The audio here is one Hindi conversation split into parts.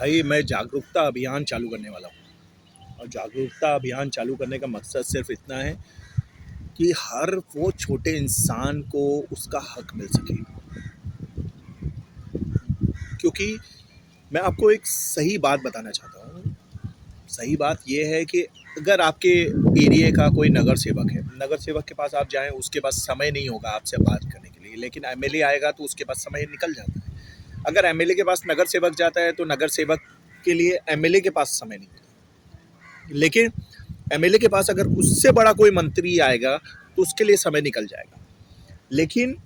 भाई मैं जागरूकता अभियान चालू करने वाला हूँ और जागरूकता अभियान चालू करने का मकसद सिर्फ इतना है कि हर वो छोटे इंसान को उसका हक मिल सके। क्योंकि मैं आपको एक सही बात बताना चाहता हूँ। सही बात ये है कि अगर आपके एरिया का कोई नगर सेवक है, नगर सेवक के पास आप जाएं, उसके पास समय नहीं होगा आपसे बात करने के लिए, लेकिन एमएलए आएगा तो उसके पास समय निकल जाता है। अगर एमएलए के पास नगर सेवक जाता है तो नगर सेवक के लिए एमएलए के पास समय नहीं होता, लेकिन एमएलए के पास अगर उससे बड़ा कोई मंत्री आएगा तो उसके लिए समय निकल जाएगा। लेकिन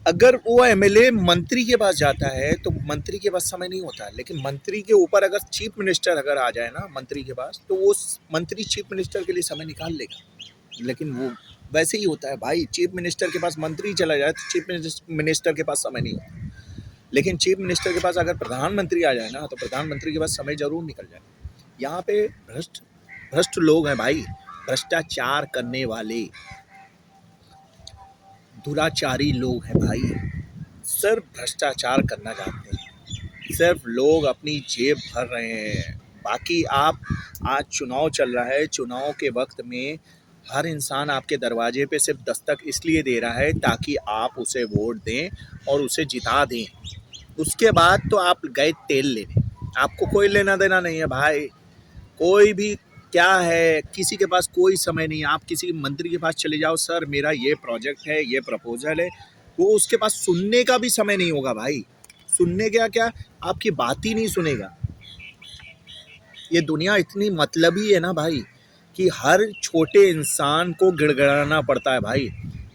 अगर वो एमएलए मंत्री के पास जाता है तो मंत्री के पास समय नहीं होता, लेकिन मंत्री के ऊपर अगर चीफ मिनिस्टर अगर आ जाए ना मंत्री के पास, तो वो मंत्री चीफ मिनिस्टर के लिए समय निकाल लेगा। लेकिन वो वैसे ही होता है भाई, चीफ मिनिस्टर के पास मंत्री चला जाए तो चीफ मिनिस्टर के पास समय नहीं होता, लेकिन चीफ मिनिस्टर के पास अगर प्रधानमंत्री आ जाए ना तो प्रधानमंत्री के पास समय जरूर निकल जाए। यहाँ पे भ्रष्ट भ्रष्ट लोग हैं भाई, भ्रष्टाचार करने वाले दुराचारी लोग हैं भाई। सिर्फ भ्रष्टाचार करना चाहते हैं, सिर्फ लोग अपनी जेब भर रहे हैं। बाकी आप आज चुनाव चल रहा है, चुनाव के वक्त में हर इंसान आपके दरवाजे पे सिर्फ दस्तक इसलिए दे रहा है ताकि आप उसे वोट दें और उसे जिता दें। उसके बाद तो आप गए तेल लेने, आपको कोई लेना देना नहीं है भाई। कोई भी क्या है, किसी के पास कोई समय नहीं है। आप किसी मंत्री के पास चले जाओ, सर मेरा ये प्रोजेक्ट है, ये प्रपोजल है, वो उसके पास सुनने का भी समय नहीं होगा भाई। सुनने क्या क्या, आपकी बात ही नहीं सुनेगा। ये दुनिया इतनी मतलबी है ना भाई कि हर छोटे इंसान को गिड़गिड़ाना पड़ता है भाई।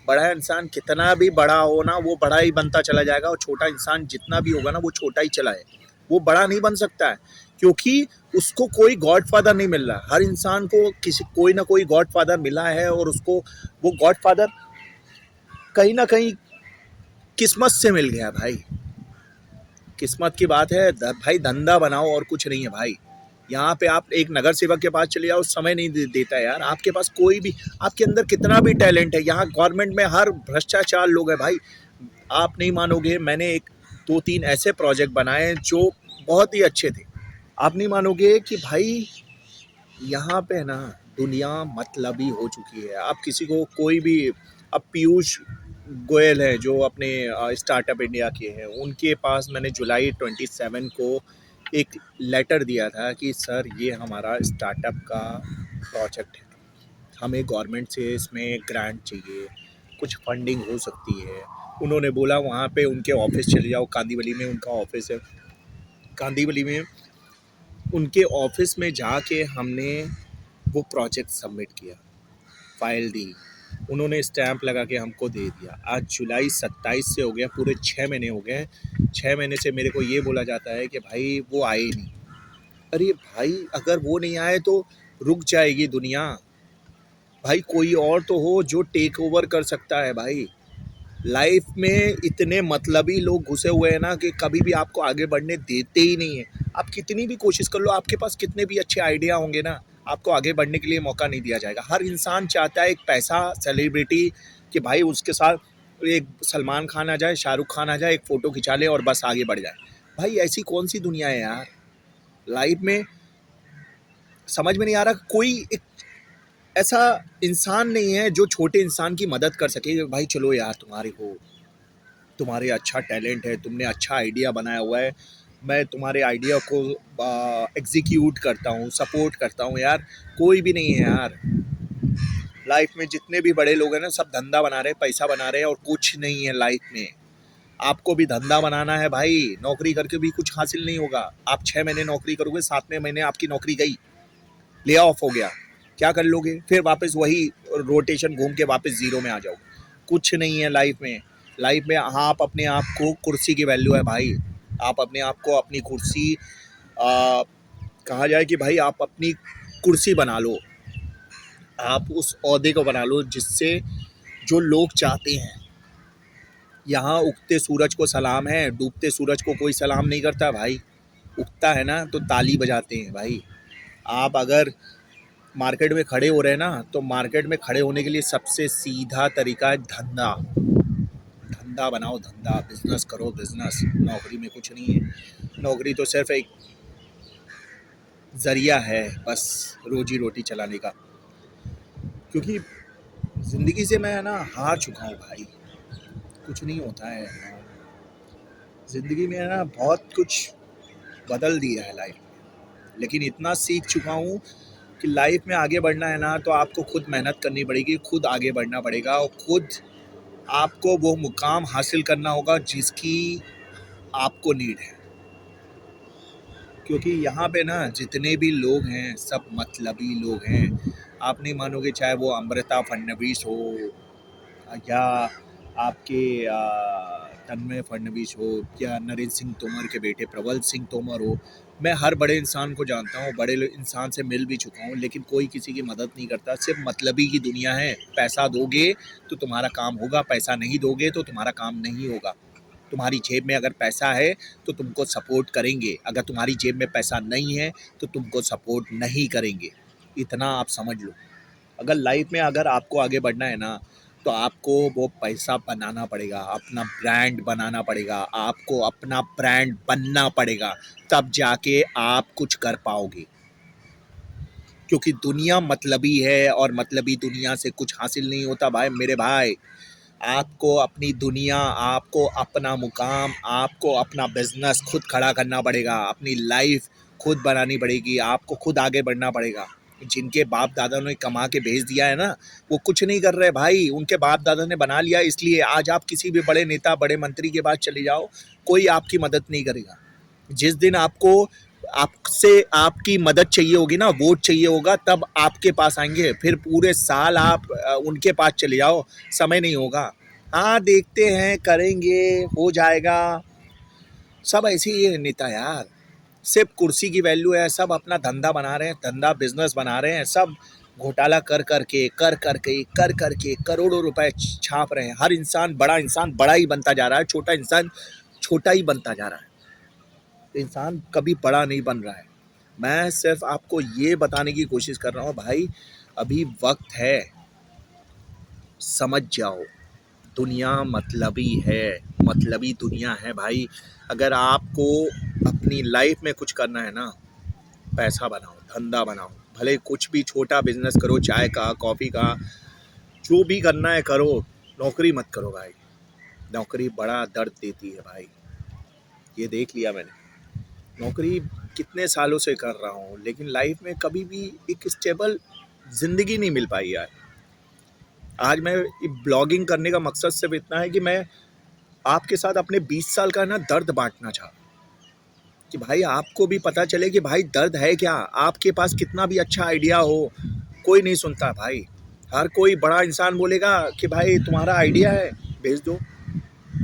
बड़ा इंसान कितना भी बड़ा हो ना, वो बड़ा ही बनता चला जाएगा, और छोटा इंसान जितना भी होगा ना वो छोटा ही चला है, वो बड़ा नहीं बन सकता है। क्योंकि उसको कोई गॉडफादर नहीं मिल रहा। हर इंसान को कोई ना कोई गॉडफादर मिला है, और उसको वो गॉडफादर कहीं ना कहीं किस्मत से मिल गया भाई। किस्मत की बात है भाई, धंधा बनाओ और कुछ नहीं है भाई। यहाँ पे आप एक नगर सेवक के पास चले जाओ, समय नहीं देता है यार। आपके पास कोई भी, आपके अंदर कितना भी टैलेंट है, यहाँ गवर्नमेंट में हर भ्रष्टाचार लोग हैं भाई। आप नहीं मानोगे, मैंने एक 2-3 ऐसे प्रोजेक्ट बनाए जो बहुत ही अच्छे थे। आप नहीं मानोगे कि भाई यहाँ पे ना दुनिया मतलबी हो चुकी है। आप किसी को कोई भी, अब पीयूष गोयल है जो अपने स्टार्टअप इंडिया के हैं, उनके पास मैंने जुलाई 27 को एक लेटर दिया था कि सर ये हमारा स्टार्टअप का प्रोजेक्ट है, हमें गवर्नमेंट से इसमें ग्रांट चाहिए, कुछ फंडिंग हो सकती है। उन्होंने बोला वहाँ पे उनके ऑफिस चले जाओ, कांदीवली में उनका ऑफिस है। कांदीवली में उनके ऑफिस में जाके हमने वो प्रोजेक्ट सबमिट किया, फाइल दी, उन्होंने स्टैंप लगा के हमको दे दिया। आज जुलाई 27 से हो गया, पूरे 6 महीने हो गए। 6 महीने से मेरे को ये बोला जाता है कि भाई वो आए ही नहीं। अरे भाई अगर वो नहीं आए तो रुक जाएगी दुनिया भाई। कोई और तो हो जो टेक ओवर कर सकता है भाई। लाइफ में इतने मतलबी लोग घुसे हुए हैं ना कि कभी भी आपको आगे बढ़ने देते ही नहीं है। आप कितनी भी कोशिश कर लो, आपके पास कितने भी अच्छे आइडिया होंगे ना, आपको आगे बढ़ने के लिए मौका नहीं दिया जाएगा। हर इंसान चाहता है एक पैसा, सेलिब्रिटी, कि भाई उसके साथ एक सलमान खान आ जाए, शाहरुख खान आ जाए, एक फ़ोटो खिंचा ले और बस आगे बढ़ जाए। भाई ऐसी कौन सी दुनिया है यार लाइफ में, समझ में नहीं आ रहा। कोई एक ऐसा इंसान नहीं है जो छोटे इंसान की मदद कर सके। भाई चलो यार, तुम्हारे अच्छा टैलेंट है, तुमने अच्छा आइडिया बनाया हुआ है, मैं तुम्हारे आइडिया को एग्जीक्यूट करता हूँ, सपोर्ट करता हूँ यार। कोई भी नहीं है यार लाइफ में। जितने भी बड़े लोग हैं ना, सब धंधा बना रहे हैं, पैसा बना रहे हैं, और कुछ नहीं है लाइफ में। आपको भी धंधा बनाना है भाई, नौकरी करके भी कुछ हासिल नहीं होगा। आप 6 महीने नौकरी करोगे, 7वें महीने आपकी नौकरी गई, ले ऑफ हो गया, क्या कर लोगे? फिर वापस वही रोटेशन घूम के वापस जीरो में आ जाओगे। कुछ नहीं है लाइफ में। लाइफ में आप अपने आप को, कुर्सी की वैल्यू है भाई। आप अपने आप को अपनी कुर्सी, कहा जाए कि भाई आप अपनी कुर्सी बना लो, आप उस ओहदे को बना लो जिससे जो लोग चाहते हैं। यहाँ उगते सूरज को सलाम है, डूबते सूरज को कोई सलाम नहीं करता भाई। उगता है ना तो ताली बजाते हैं भाई। आप अगर मार्केट में खड़े हो रहे हैं ना, तो मार्केट में खड़े होने के लिए सबसे सीधा तरीका है धंधा। धंधा बनाओ, धंधा, बिजनेस करो, बिजनेस। नौकरी में कुछ नहीं है। नौकरी तो सिर्फ एक ज़रिया है बस रोजी रोटी चलाने का। क्योंकि ज़िंदगी से मैं ना हार चुका हूँ भाई, कुछ नहीं होता है। ज़िंदगी में ना बहुत कुछ बदल दिया है लाइफ में, लेकिन इतना सीख चुका हूँ कि लाइफ में आगे बढ़ना है ना तो आपको खुद मेहनत करनी पड़ेगी, खुद आगे बढ़ना पड़ेगा और खुद आपको वो मुकाम हासिल करना होगा जिसकी आपको नीड है। क्योंकि यहाँ पे ना जितने भी लोग हैं सब मतलबी लोग हैं। आप नहीं मानोगे, चाहे वो अमृता फडणवीस हो या आपके तन्मय फडणवीस हो या नरेंद्र सिंह तोमर के बेटे प्रबल सिंह तोमर हो। मैं हर बड़े इंसान को जानता हूँ, बड़े इंसान से मिल भी चुका हूँ, लेकिन कोई किसी की मदद नहीं करता। सिर्फ मतलबी की दुनिया है। पैसा दोगे तो तुम्हारा काम होगा, पैसा नहीं दोगे तो तुम्हारा काम नहीं होगा। तुम्हारी जेब में अगर पैसा है तो तुमको सपोर्ट करेंगे, अगर तुम्हारी जेब में पैसा नहीं है तो तुमको सपोर्ट नहीं करेंगे। इतना आप समझ लो। अगर लाइफ में अगर आपको आगे बढ़ना है ना तो आपको वो पैसा बनाना पड़ेगा, अपना ब्रांड बनाना पड़ेगा, आपको अपना ब्रांड बनना पड़ेगा, तब जाके आप कुछ कर पाओगे। क्योंकि दुनिया मतलबी है और मतलबी दुनिया से कुछ हासिल नहीं होता भाई मेरे भाई। आपको अपनी दुनिया, आपको अपना मुकाम, आपको अपना बिजनेस खुद खड़ा करना पड़ेगा, अपनी लाइफ खुद बनानी पड़ेगी, आपको खुद आगे बढ़ना पड़ेगा। जिनके बाप दादा ने कमा के भेज दिया है ना, वो कुछ नहीं कर रहे भाई, उनके बाप दादा ने बना लिया। इसलिए आज आप किसी भी बड़े नेता, बड़े मंत्री के पास चले जाओ, कोई आपकी मदद नहीं करेगा। जिस दिन आपको आपसे आपकी मदद चाहिए होगी ना, वोट चाहिए होगा, तब आपके पास आएंगे। फिर पूरे साल आप उनके पास चले जाओ, समय नहीं होगा। हाँ देखते हैं, करेंगे, हो जाएगा। सब ऐसे ही है नेता यार, सिर्फ कुर्सी की वैल्यू है। सब अपना धंधा बना रहे हैं, धंधा बिजनेस बना रहे हैं। सब घोटाला कर करके करोड़ों रुपए छाप रहे हैं। हर इंसान बड़ा ही बनता जा रहा है, छोटा इंसान छोटा ही बनता जा रहा है। इंसान कभी बड़ा नहीं बन रहा है। मैं सिर्फ आपको ये बताने की कोशिश कर रहा हूँ भाई, अभी वक्त है, समझ जाओ। दुनिया मतलबी है, मतलबी दुनिया है भाई। अगर आपको अपनी लाइफ में कुछ करना है ना, पैसा बनाओ, धंधा बनाओ, भले कुछ भी छोटा बिजनेस करो, चाय का, कॉफ़ी का, जो भी करना है करो। नौकरी मत करो भाई, नौकरी बड़ा दर्द देती है भाई, ये देख लिया मैंने। नौकरी कितने सालों से कर रहा हूँ, लेकिन लाइफ में कभी भी एक स्टेबल ज़िंदगी नहीं मिल पाई यार। आज मैं ब्लॉगिंग करने का मकसद सिर्फ इतना है कि मैं आपके साथ अपने 20 साल का ना दर्द बांटना चाहता, कि भाई आपको भी पता चले कि भाई दर्द है क्या। आपके पास कितना भी अच्छा आइडिया हो, कोई नहीं सुनता भाई। हर कोई बड़ा इंसान बोलेगा कि भाई तुम्हारा आइडिया है, भेज दो,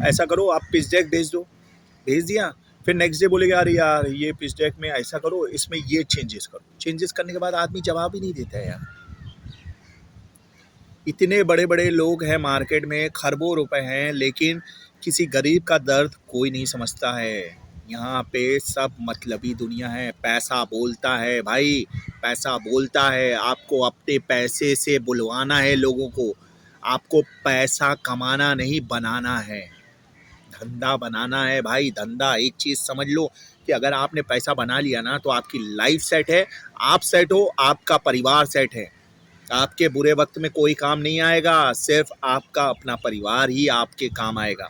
ऐसा करो, आप पिच डेक भेज दो, भेज दिया। फिर नेक्स्ट डे बोलेगा अरे यार ये पिच डेक में ऐसा करो, इसमें ये चेंजेस करो। चेंजेस करने के बाद आदमी जवाब ही नहीं देता है यार। इतने बड़े बड़े लोग हैं मार्केट में, खरबों रुपए हैं, लेकिन किसी गरीब का दर्द कोई नहीं समझता है। यहाँ पे सब मतलबी दुनिया है। पैसा बोलता है भाई, पैसा बोलता है। आपको अपने पैसे से बुलवाना है लोगों को, आपको पैसा कमाना नहीं बनाना है, धंधा बनाना है भाई। धंधा, एक चीज़ समझ लो कि अगर आपने पैसा बना लिया ना तो आपकी लाइफ सेट है, आप सेट हो, आपका परिवार सेट है। आपके बुरे वक्त में कोई काम नहीं आएगा, सिर्फ आपका अपना परिवार ही आपके काम आएगा।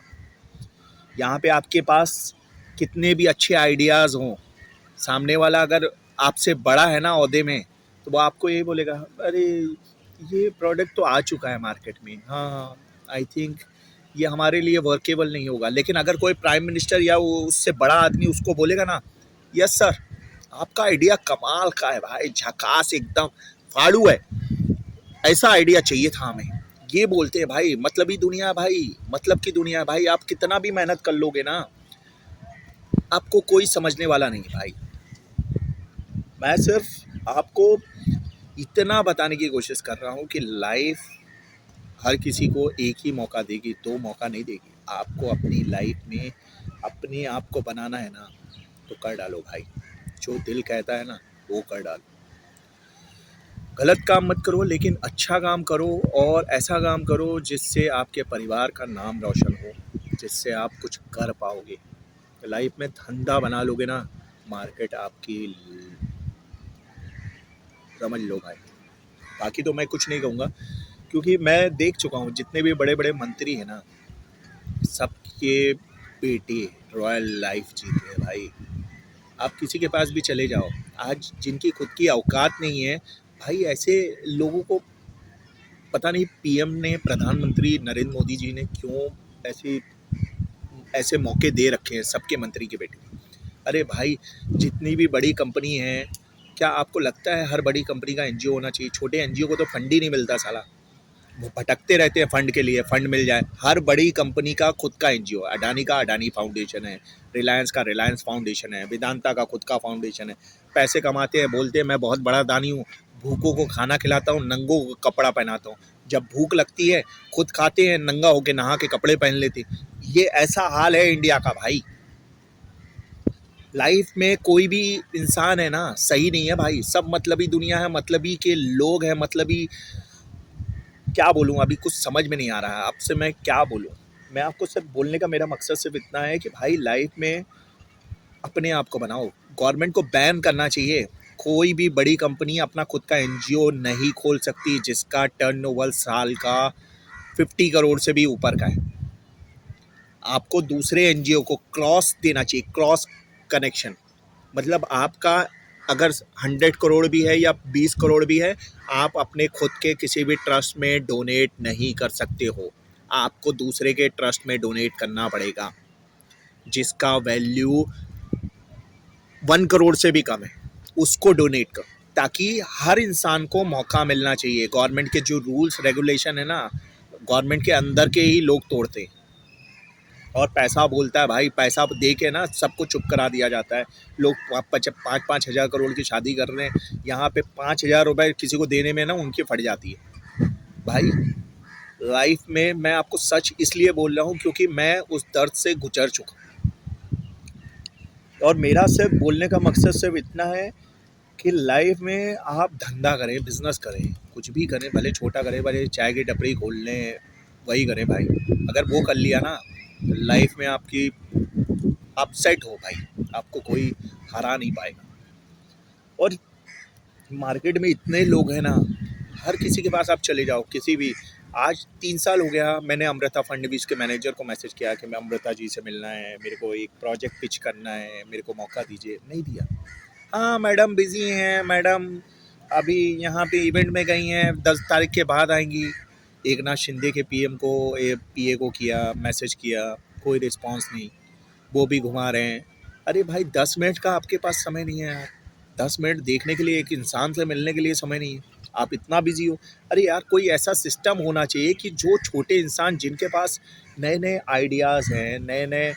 यहाँ पे आपके पास कितने भी अच्छे आइडियाज़ हों, सामने वाला अगर आपसे बड़ा है ना ओहदे में, तो वो आपको यही बोलेगा अरे ये प्रोडक्ट तो आ चुका है मार्केट में, हाँ आई थिंक ये हमारे लिए वर्केबल नहीं होगा। लेकिन अगर कोई प्राइम मिनिस्टर या वो उससे बड़ा आदमी उसको बोलेगा ना, यस सर आपका आइडिया कमाल का है भाई, झकास, एकदम फाड़ू है, ऐसा आइडिया चाहिए था हमें, ये बोलते हैं भाई। मतलबी दुनिया भाई, मतलब की दुनिया भाई। आप कितना भी मेहनत कर लोगे ना, आपको कोई समझने वाला नहीं भाई। मैं सिर्फ आपको इतना बताने की कोशिश कर रहा हूँ कि लाइफ हर किसी को एक ही मौका देगी, दो मौका नहीं देगी। आपको अपनी लाइफ में अपने आप को बनाना है ना, तो कर डालो भाई, जो दिल कहता है ना वो कर डालो। गलत काम मत करो, लेकिन अच्छा काम करो, और ऐसा काम करो जिससे आपके परिवार का नाम रोशन हो, जिससे आप कुछ कर पाओगे। लाइफ में धंधा बना लोगे ना, मार्केट आपकी समझ लो भाई। बाकी तो मैं कुछ नहीं कहूँगा, क्योंकि मैं देख चुका हूँ जितने भी बड़े बड़े मंत्री हैं ना, सबके बेटे रॉयल लाइफ जीते हैं भाई। आप किसी के पास भी चले जाओ, आज जिनकी खुद की औकात नहीं है भाई, ऐसे लोगों को पता नहीं पीएम ने, प्रधानमंत्री नरेंद्र मोदी जी ने क्यों ऐसे ऐसे मौके दे रखे हैं सबके मंत्री के बेटे। अरे भाई, जितनी भी बड़ी कंपनी है, क्या आपको लगता है हर बड़ी कंपनी का एनजीओ होना चाहिए? छोटे एनजीओ को तो फंड ही नहीं मिलता साला, वो भटकते रहते हैं फंड के लिए, फंड मिल जाए। हर बड़ी कंपनी का खुद का एनजीओ, अडानी का अडानी फाउंडेशन है, रिलायंस का रिलायंस फाउंडेशन है, वेदांता का खुद का फाउंडेशन है। पैसे कमाते हैं, बोलते हैं मैं बहुत बड़ा दानी हूँ, भूखों को खाना खिलाता हूँ, नंगों को कपड़ा पहनाता हूँ। जब भूख लगती है खुद खाते हैं, नंगा होके नहा के कपड़े पहन लेते। ये ऐसा हाल है इंडिया का भाई। लाइफ में कोई भी इंसान है ना सही नहीं है भाई, सब मतलबी दुनिया है, मतलबी के लोग हैं, मतलबी। क्या बोलूँ, अभी कुछ समझ में नहीं आ रहा है आपसे मैं क्या बोलूँ। मैं आपको सिर्फ बोलने का मेरा मकसद सिर्फ इतना है कि भाई लाइफ में अपने आप को बनाओ। गवर्नमेंट को बैन करना चाहिए, कोई भी बड़ी कंपनी अपना खुद का एनजीओ नहीं खोल सकती जिसका टर्नओवर साल का 50 करोड़ से भी ऊपर का है। आपको दूसरे एनजीओ को क्रॉस देना चाहिए, क्रॉस कनेक्शन। मतलब आपका अगर 100 करोड़ भी है या 20 करोड़ भी है, आप अपने खुद के किसी भी ट्रस्ट में डोनेट नहीं कर सकते हो, आपको दूसरे के ट्रस्ट में डोनेट करना पड़ेगा जिसका वैल्यू 1 करोड़ से भी कम है, उसको डोनेट कर, ताकि हर इंसान को मौका मिलना चाहिए। गवर्नमेंट के जो रूल्स रेगुलेशन है ना, गवर्नमेंट के अंदर के ही लोग तोड़ते हैं, और पैसा बोलता है भाई, पैसा दे के ना सबको चुप करा दिया जाता है। लोग 5-5 हज़ार करोड़ की शादी कर रहे हैं, यहाँ पे 5 हज़ार रुपये किसी को देने में ना उनकी फट जाती है भाई। लाइफ में मैं आपको सच इसलिए बोल रहा हूँ क्योंकि मैं उस दर्द से गुजर चुका हूँ, और मेरा सिर्फ बोलने का मकसद सिर्फ इतना है कि लाइफ में आप धंधा करें, बिजनेस करें, कुछ भी करें, भले छोटा करें, भले चाय की टपरी खोल लें, वही करें भाई। अगर वो कर लिया ना तो लाइफ में आपकी आप सेट हो भाई, आपको कोई हरा नहीं पाएगा। और मार्केट में इतने लोग हैं ना, हर किसी के पास आप चले जाओ, किसी भी। आज 3 साल हो गया, मैंने अमृता फंडवीज के मैनेजर को मैसेज किया कि मैं अमृता जी से मिलना है, मेरे को एक प्रोजेक्ट पिच करना है, मेरे को मौका दीजिए। नहीं दिया। हाँ मैडम बिज़ी हैं, मैडम अभी यहाँ पे इवेंट में गई हैं, 10 तारीख के बाद आएंगी। एकनाथ शिंदे के पीएम को, पीए को किया, मैसेज किया, कोई रिस्पांस नहीं, वो भी घुमा रहे हैं। अरे भाई 10 मिनट का आपके पास समय नहीं है यार, 10 मिनट देखने के लिए, एक इंसान से मिलने के लिए समय नहीं है, आप इतना बिजी हो। अरे यार कोई ऐसा सिस्टम होना चाहिए कि जो छोटे इंसान जिनके पास नए नए आइडियाज़ हैं, नए नए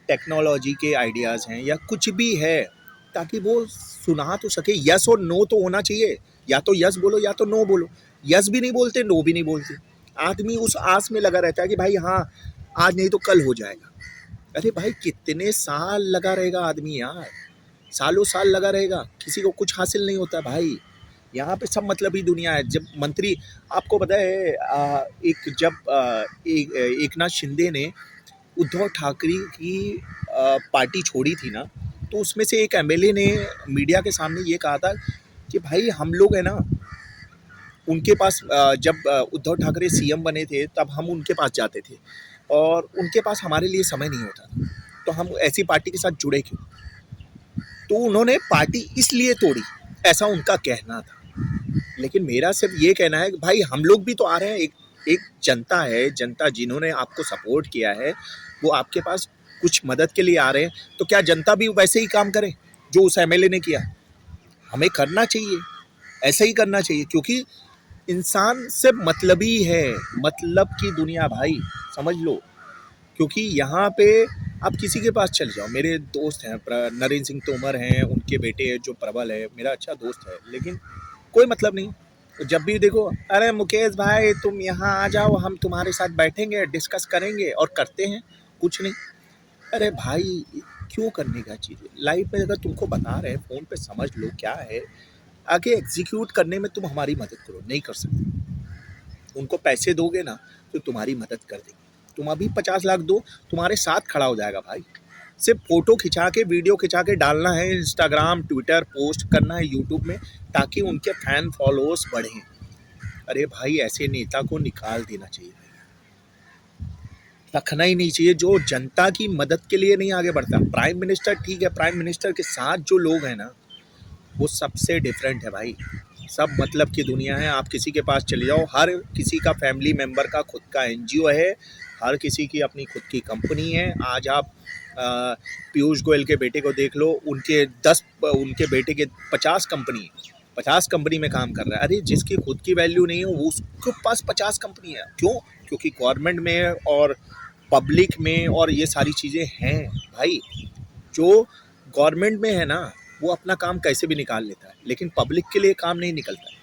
टेक्नोलॉजी के आइडियाज़ हैं या कुछ भी है, ताकि वो सुना तो सके। यस और नो तो होना चाहिए, या तो यस बोलो या तो नो बोलो। यस भी नहीं बोलते, नो भी नहीं बोलते, आदमी उस आस में लगा रहता है कि भाई हाँ आज नहीं तो कल हो जाएगा। अरे भाई कितने साल लगा रहेगा आदमी यार, सालों साल लगा रहेगा, किसी को कुछ हासिल नहीं होता भाई। यहाँ पे सब मतलब ही दुनिया है। जब मंत्री, आपको पता है एकनाथ शिंदे ने उद्धव ठाकरे की पार्टी छोड़ी थी ना, तो उसमें से एक एमएलए ने मीडिया के सामने ये कहा था कि भाई हम लोग है ना उनके पास, जब उद्धव ठाकरे सीएम बने थे तब हम उनके पास जाते थे, और उनके पास हमारे लिए समय नहीं होता था, तो हम ऐसी पार्टी के साथ जुड़े क्यों? तो उन्होंने पार्टी इसलिए तोड़ी, ऐसा उनका कहना था। लेकिन मेरा सिर्फ ये कहना है कि भाई हम लोग भी तो आ रहे हैं, एक जनता है, जनता जिन्होंने आपको सपोर्ट किया है वो आपके पास कुछ मदद के लिए आ रहे हैं, तो क्या जनता भी वैसे ही काम करे जो उस एमएलए ने किया? हमें करना चाहिए, ऐसे ही करना चाहिए, क्योंकि इंसान सिर्फ मतलबी है, मतलब की दुनिया भाई, समझ लो। क्योंकि यहाँ पे आप किसी के पास चले जाओ, मेरे दोस्त हैं नरेंद्र सिंह तोमर हैं, उनके बेटे जो प्रबल है मेरा अच्छा दोस्त है, लेकिन कोई मतलब नहीं। तो जब भी देखो, अरे मुकेश भाई तुम यहाँ आ जाओ, हम तुम्हारे साथ बैठेंगे, डिस्कस करेंगे, और करते हैं कुछ नहीं। अरे भाई क्यों करने का चीज़ें लाइफ में? अगर तुमको बता रहे हैं फ़ोन पे, समझ लो क्या है, आगे एग्जीक्यूट करने में तुम हमारी मदद करो, नहीं कर सकते। उनको पैसे दोगे ना तो तुम्हारी मदद कर देंगे। तुम अभी 50 लाख दो, तुम्हारे साथ खड़ा हो जाएगा भाई। सिर्फ फ़ोटो खिंचा के, वीडियो खिंचा के डालना है, इंस्टाग्राम, ट्विटर पोस्ट करना है, यूट्यूब में, ताकि उनके फ़ैन फॉलोअर्स बढ़ें। अरे भाई, ऐसे नेता को निकाल देना चाहिए, रखना ही नहीं चाहिए जो जनता की मदद के लिए नहीं आगे बढ़ता। प्राइम मिनिस्टर ठीक है, प्राइम मिनिस्टर के साथ जो लोग हैं ना, वो सबसे डिफरेंट है भाई। सब मतलब की दुनिया है। आप किसी के पास चले जाओ, हर किसी का फैमिली मेंबर का खुद का एनजीओ है, हर किसी की अपनी खुद की कंपनी है। आज आप पीयूष गोयल के बेटे को देख लो, उनके बेटे के 50 कंपनी में काम कर रहा है। अरे जिसकी खुद की वैल्यू नहीं है, वो उसके पास 50 कंपनी है। क्यों? क्योंकि गवर्नमेंट में और पब्लिक में और ये सारी चीज़ें हैं भाई। जो गवर्नमेंट में है ना, वो अपना काम कैसे भी निकाल लेता है, लेकिन पब्लिक के लिए काम नहीं निकलता है।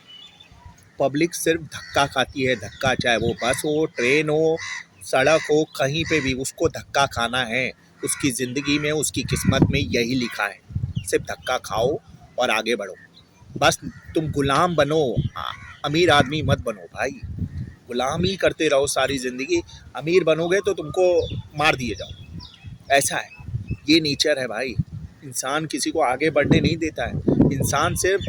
पब्लिक सिर्फ धक्का खाती है, धक्का, चाहे वो बस हो, ट्रेन हो, सड़क हो, कहीं पे भी उसको धक्का खाना है। उसकी ज़िंदगी में, उसकी किस्मत में यही लिखा है, सिर्फ धक्का खाओ और आगे बढ़ो। बस तुम गुलाम बनो, अमीर आदमी मत बनो भाई। गुलामी करते रहो सारी ज़िंदगी, अमीर बनोगे तो तुमको मार दिए जाओ। ऐसा है, ये नेचर है भाई। इंसान किसी को आगे बढ़ने नहीं देता है। इंसान सिर्फ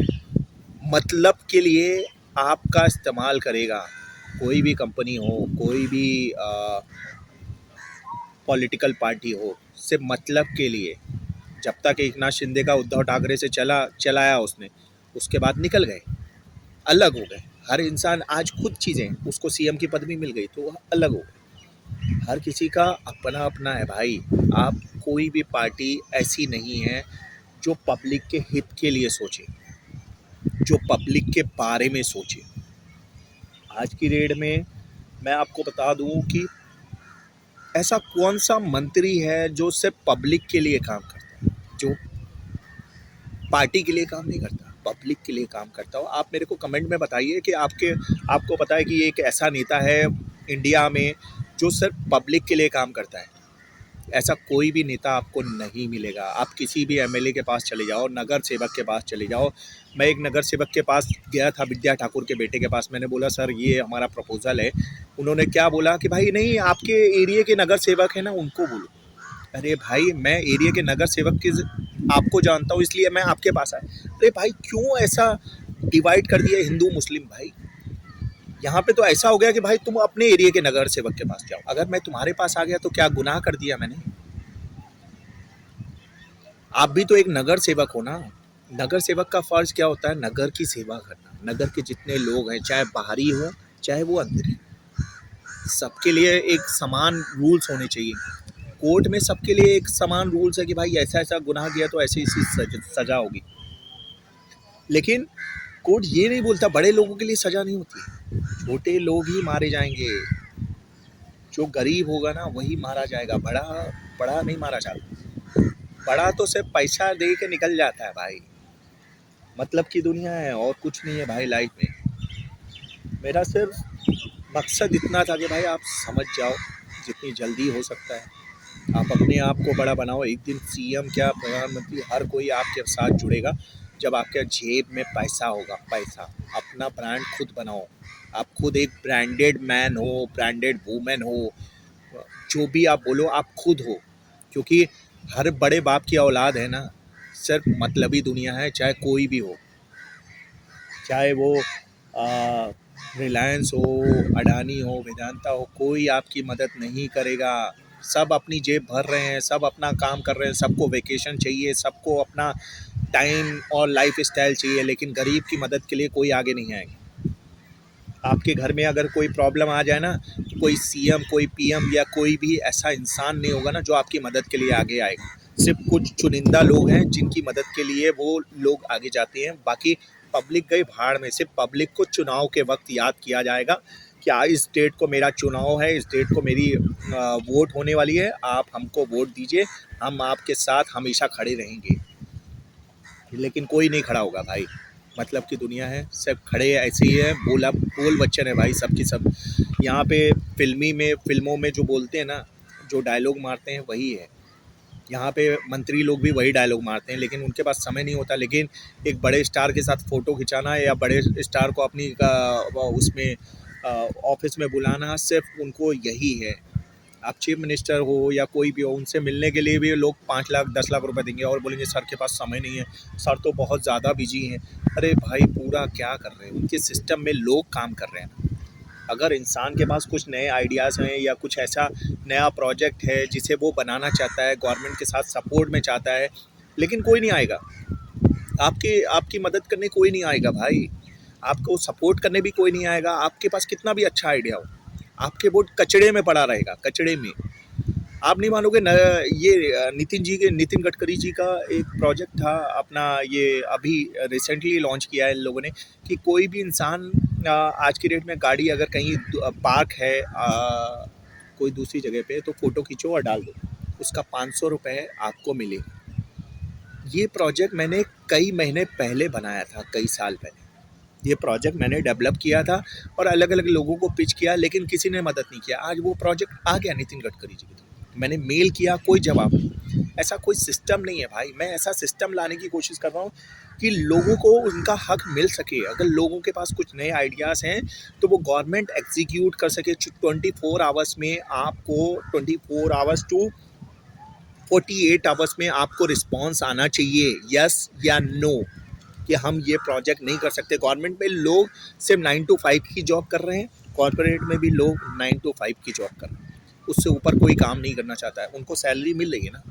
मतलब के लिए आपका इस्तेमाल करेगा। कोई भी कंपनी हो, कोई भी पॉलिटिकल पार्टी हो, सिर्फ मतलब के लिए। जब तक एकनाथ शिंदे का उद्धव ठाकरे से चलाया उसने, उसके बाद निकल गए, अलग हो गए। हर इंसान आज खुद चीज़ें, उसको सीएम की पदवी मिल गई तो वह अलग हो गए। हर किसी का अपना अपना है भाई। आप कोई भी पार्टी ऐसी नहीं है जो पब्लिक के हित के लिए सोचे, जो पब्लिक के बारे में सोचे। आज की डेट में मैं आपको बता दूं कि ऐसा कौन सा मंत्री है जो सिर्फ पब्लिक के लिए काम करता है, जो पार्टी के लिए काम नहीं करता, पब्लिक के लिए काम करता हो। आप मेरे को कमेंट में बताइए कि आपको पता है कि एक ऐसा नेता है इंडिया में जो सिर्फ पब्लिक के लिए काम करता है। ऐसा कोई भी नेता आपको नहीं मिलेगा। आप किसी भी एमएलए के पास चले जाओ, नगर सेवक के पास चले जाओ। मैं एक नगर सेवक के पास गया था, विद्या ठाकुर के बेटे के पास। मैंने बोला सर ये हमारा प्रपोजल है। उन्होंने क्या बोला कि भाई नहीं, आपके एरिया के नगर सेवक हैं ना, उनको बोलो। अरे भाई, मैं एरिया के नगर सेवक के आपको जानता हूँ, इसलिए मैं आपके पास आया। अरे भाई, क्यों ऐसा डिवाइड कर दिया हिंदू मुस्लिम भाई? यहाँ पे तो ऐसा हो गया कि भाई तुम अपने एरिया के नगर सेवक के पास जाओ। अगर मैं तुम्हारे पास आ गया तो क्या गुनाह कर दिया मैंने? आप भी तो एक नगर सेवक हो ना। नगर सेवक का फर्ज क्या होता है? नगर की सेवा करना। नगर के जितने लोग हैं, चाहे बाहरी हो चाहे वो अंदरी, सबके लिए एक समान रूल्स होने चाहिए। कोर्ट में सबके लिए एक समान रूल्स है कि भाई ऐसा ऐसा गुनाह किया तो ऐसी ऐसी सजा होगी। लेकिन कोर्ट ये नहीं बोलता बड़े लोगों के लिए सजा नहीं होती, छोटे लोग ही मारे जाएंगे। जो गरीब होगा ना वही मारा जाएगा, बड़ा बड़ा नहीं मारा जाता। बड़ा तो सिर्फ पैसा दे के निकल जाता है भाई। मतलब की दुनिया है और कुछ नहीं है भाई लाइफ में। मेरा सिर्फ मकसद इतना था कि भाई आप समझ जाओ, जितनी जल्दी हो सकता है आप अपने आप को बड़ा बनाओ। एक दिन सीएम क्या, प्रधानमंत्री, हर कोई आपके साथ जुड़ेगा जब आपके जेब में पैसा होगा। पैसा, अपना ब्रांड खुद बनाओ। आप खुद एक ब्रांडेड मैन हो, ब्रांडेड वूमेन हो, जो भी आप बोलो आप खुद हो। क्योंकि हर बड़े बाप की औलाद है ना, सिर्फ मतलबी दुनिया है। चाहे कोई भी हो, चाहे वो रिलायंस हो, अडानी हो, वेदांता हो, कोई आपकी मदद नहीं करेगा। सब अपनी जेब भर रहे हैं, सब अपना काम कर रहे हैं, सबको वेकेशन चाहिए, सबको अपना टाइम और लाइफ स्टाइल चाहिए, लेकिन गरीब की मदद के लिए कोई आगे नहीं आएगा। आपके घर में अगर कोई प्रॉब्लम आ जाए ना, तो कोई सीएम, कोई पीएम या कोई भी ऐसा इंसान नहीं होगा ना जो आपकी मदद के लिए आगे आएगा। सिर्फ कुछ चुनिंदा लोग हैं जिनकी मदद के लिए वो लोग आगे जाते हैं। बाकी पब्लिक गई भाड़ में। सिर्फ पब्लिक को चुनाव के वक्त याद किया जाएगा कि आज इस डेट को मेरा चुनाव है, इस डेट को मेरी वोट होने वाली है, आप हमको वोट दीजिए, हम आपके साथ हमेशा खड़े रहेंगे। लेकिन कोई नहीं खड़ा होगा भाई। मतलब की दुनिया है, सब खड़े ऐसे ही है, बोल बच्चन है भाई सबकी सब। यहाँ पे फिल्मों में जो बोलते हैं ना, जो डायलॉग मारते हैं वही है। यहाँ पे मंत्री लोग भी वही डायलॉग मारते हैं, लेकिन उनके पास समय नहीं होता। लेकिन एक बड़े स्टार के साथ फ़ोटो खिंचाना या बड़े स्टार को अपनी उसमें ऑफिस में बुलाना, सिर्फ उनको यही है। आप चीफ मिनिस्टर हो या कोई भी हो, उनसे मिलने के लिए भी लोग 5 लाख 10 लाख रुपए देंगे और बोलेंगे सर के पास समय नहीं है, सर तो बहुत ज़्यादा बिजी हैं। अरे भाई पूरा क्या कर रहे हैं, उनके सिस्टम में लोग काम कर रहे हैं ना। अगर इंसान के पास कुछ नए आइडियाज़ हैं या कुछ ऐसा नया प्रोजेक्ट है जिसे वो बनाना चाहता है, गवर्नमेंट के साथ सपोर्ट में चाहता है, लेकिन कोई नहीं आएगा आपकी आपकी मदद करने, कोई नहीं आएगा भाई, आपको सपोर्ट करने भी कोई नहीं आएगा। आपके पास कितना भी अच्छा आइडिया हो, आपके वोट कचड़े में पड़ा रहेगा, कचड़े में। आप नहीं मानोगे न, ये नितिन गडकरी जी का एक प्रोजेक्ट था अपना, ये अभी रिसेंटली लॉन्च किया है इन लोगों ने कि कोई भी इंसान आज की डेट में गाड़ी अगर कहीं पार्क है कोई दूसरी जगह पे, तो फ़ोटो खींचो और डाल दो, उसका 500 रुपये आपको मिलेगा। ये प्रोजेक्ट मैंने कई महीने पहले बनाया था, कई साल पहले ये प्रोजेक्ट मैंने डेवलप किया था और अलग अलग लोगों को पिच किया, लेकिन किसी ने मदद नहीं किया। आज वो प्रोजेक्ट आ गया नितिन गडकरी जी की तरफ, मैंने मेल किया, कोई जवाब नहीं। ऐसा कोई सिस्टम नहीं है भाई। मैं ऐसा सिस्टम लाने की कोशिश कर रहा हूँ कि लोगों को उनका हक मिल सके। अगर लोगों के पास कुछ नए आइडियाज़ हैं तो वो गवर्नमेंट एग्जीक्यूट कर सके 24 आवर्स में। आपको 24 आवर्स टू 48 आवर्स में आपको रिस्पॉन्स आना चाहिए, यस या नो, कि हम ये प्रोजेक्ट नहीं कर सकते। गवर्नमेंट में लोग सिर्फ 9 to 5 की जॉब कर रहे हैं, कॉर्पोरेट में भी लोग 9 to 5 की जॉब कर रहे हैं, उससे ऊपर कोई काम नहीं करना चाहता है। उनको सैलरी मिल रही है ना।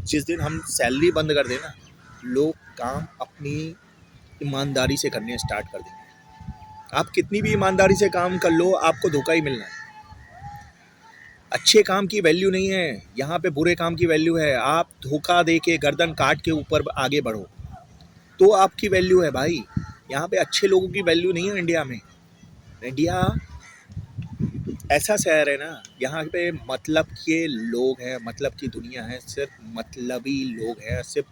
जिस दिन हम सैलरी बंद कर देना, लोग काम अपनी ईमानदारी से करने स्टार्ट कर देंगे। आप कितनी भी ईमानदारी से काम कर लो, आपको धोखा ही मिलना है। अच्छे काम की वैल्यू नहीं है यहाँ पे, बुरे काम की वैल्यू है। आप धोखा दे के गर्दन काट के ऊपर आगे बढ़ो तो आपकी वैल्यू है भाई। यहाँ पे अच्छे लोगों की वैल्यू नहीं है इंडिया में। इंडिया ऐसा शहर है ना, यहाँ पे मतलब के लोग हैं, मतलब की दुनिया है, सिर्फ मतलबी लोग हैं, सिर्फ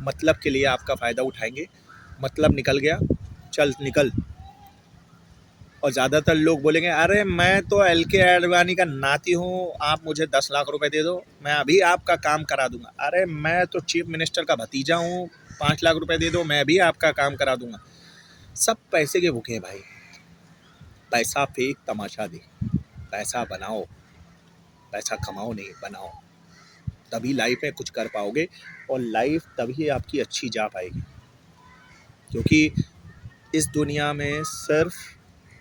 मतलब के लिए आपका फ़ायदा उठाएंगे। मतलब निकल गया, चल निकल। और ज़्यादातर लोग बोलेंगे अरे मैं तो एलके आडवाणी का नाती हूँ, आप मुझे 10 लाख रुपए दे दो, मैं अभी आपका काम करा दूंगा। अरे मैं तो चीफ मिनिस्टर का भतीजा हूँ, 5 लाख रुपए दे दो, मैं भी आपका काम करा दूंगा। सब पैसे के भूखे हैं भाई। पैसा फेंक, तमाशा दे। पैसा बनाओ, पैसा कमाओ नहीं, बनाओ, तभी लाइफ में कुछ कर पाओगे और लाइफ तभी आपकी अच्छी जा पाएगी। क्योंकि इस दुनिया में सिर्फ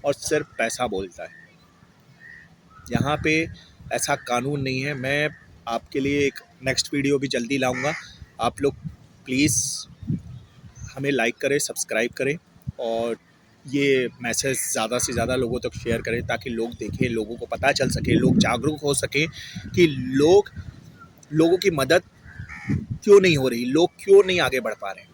और सिर्फ पैसा बोलता है। यहाँ पे ऐसा कानून नहीं है। मैं आपके लिए एक नेक्स्ट वीडियो भी जल्दी लाऊंगा। आप लोग प्लीज़ हमें लाइक करें, सब्सक्राइब करें और ये मैसेज ज़्यादा से ज़्यादा लोगों तक शेयर करें ताकि लोग देखें, लोगों को पता चल सके, लोग जागरूक हो सके कि लोगों की मदद क्यों नहीं हो रही, लोग क्यों नहीं आगे बढ़ पा रहे हैं।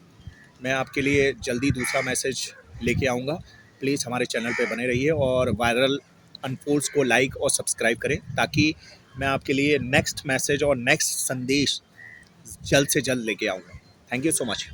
मैं आपके लिए जल्दी दूसरा मैसेज लेके आऊँगा। प्लीज़ हमारे चैनल पे बने रहिए और वायरल अनफोल्ड्स को लाइक और सब्सक्राइब करें ताकि मैं आपके लिए नेक्स्ट मैसेज और नेक्स्ट संदेश जल्द से जल्द लेके आऊँगा। Thank you so much.